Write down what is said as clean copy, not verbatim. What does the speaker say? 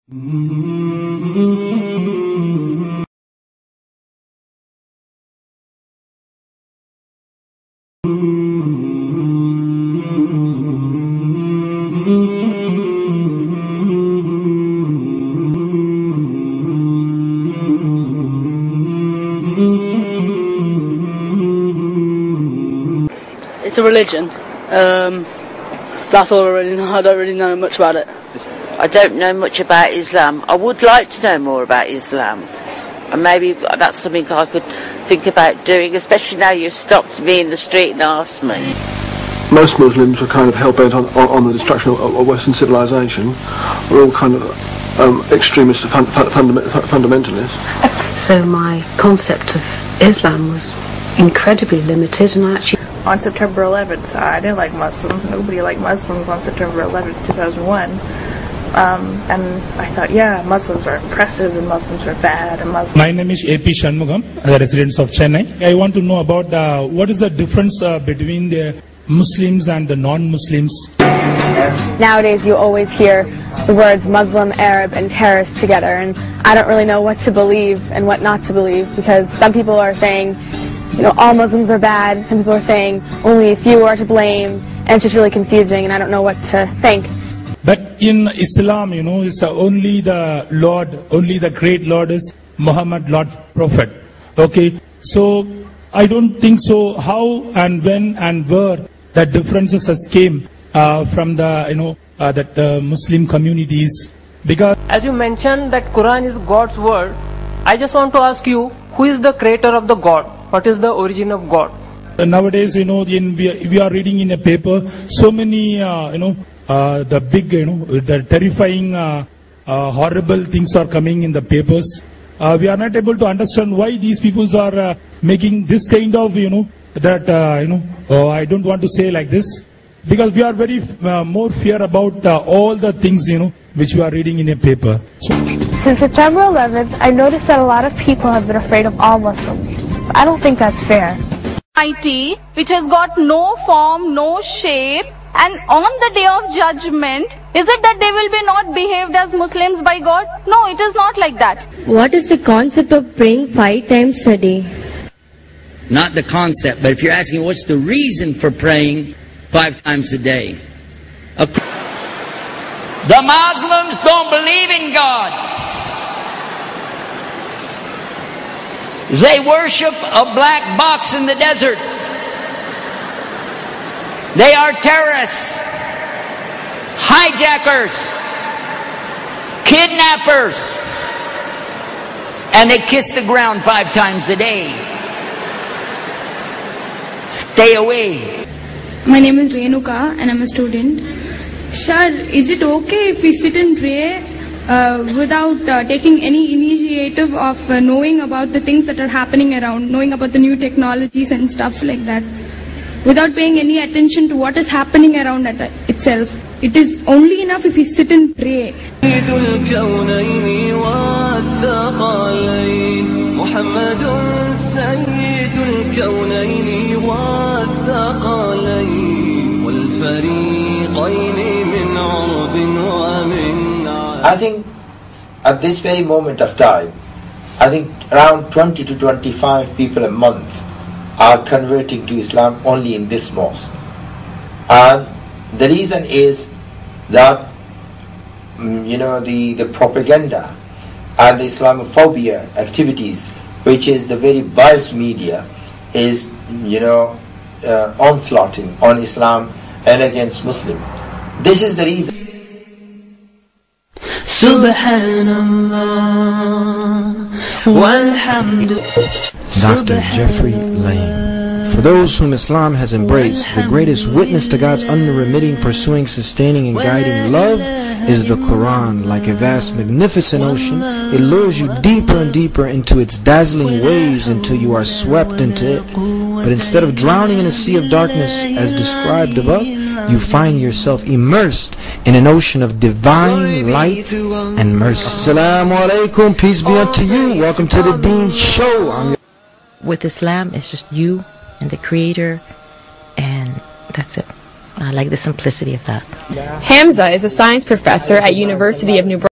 It's a religion. That's all I really know. I don't really know much about it. I don't know much about Islam. I would like to know more about Islam. And maybe that's something I could think about doing, especially now you've stopped me in the street and asked me. Most Muslims are kind of hell-bent on the destruction of Western civilization. We're all kind of extremist fundamentalists. So my concept of Islam was incredibly limited, and I actually... On September 11th, I didn't like Muslims. Nobody liked Muslims on September 11th, 2001. And I thought, yeah, Muslims are oppressive and Muslims are bad and Muslims... My name is A.P. Shanmugam, the resident of Chennai. I want to know about what is the difference between the Muslims and the non-Muslims. Nowadays you always hear the words Muslim, Arab and terrorist together, and I don't really know what to believe and what not to believe, because some people are saying, you know, all Muslims are bad, some people are saying only a few are to blame, and it's just really confusing and I don't know what to think. But in Islam, you know, it's only the Lord, only the great Lord is Muhammad, Lord Prophet. Okay, so I don't think so how and when and where the differences has came from the, you know, that Muslim communities. Because as you mentioned that Quran is God's word, I just want to ask you, who is the creator of the God? What is the origin of God? Nowadays, you know, we are reading in a paper so many, you know, the big, you know, the terrifying, horrible things are coming in the papers. We are not able to understand why these people are making this kind of, you know, that, you know, I don't want to say like this, because we are very more fear about all the things, you know, which we are reading in a paper. Since September 11th, I noticed that a lot of people have been afraid of all Muslims. But I don't think that's fair. Mighty, which has got no form, no shape, and on the day of judgment, is it that they will be not behaved as Muslims by God? No, it is not like that. What is the concept of praying 5 times a day? Not the concept, but if you're asking what's the reason for praying 5 times a day. The Muslims don't believe in God. They worship a black box in the desert. They are terrorists, hijackers, kidnappers, and they kiss the ground 5 times a day. Stay away. My name is Renuka and I'm a student. Sir, is it okay if we sit and pray without taking any initiative of knowing about the things that are happening around, knowing about the new technologies and stuff like that, without paying any attention to what is happening around itself? It is only enough if we sit and pray. I think at this very moment of time, I think around 20 to 25 people a month are converting to Islam only in this mosque. And the reason is that, you know, the propaganda and the Islamophobia activities, which is the very biased media, is, you know, onslaughting on Islam and against Muslim. This is the reason. Dr. Jeffrey Lane. For those whom Islam has embraced, the greatest witness to God's unremitting, pursuing, sustaining, and guiding love is the Quran. Like a vast, magnificent ocean, it lures you deeper and deeper into its dazzling waves until you are swept into it. But instead of drowning in a sea of darkness as described above, you find yourself immersed in an ocean of divine light and mercy. Assalamu alaikum, peace be unto you. Welcome to the Deen Show. With Islam, it's just you and the Creator, and that's it. I like the simplicity of that. Hamza is a science professor at University of New Brunswick.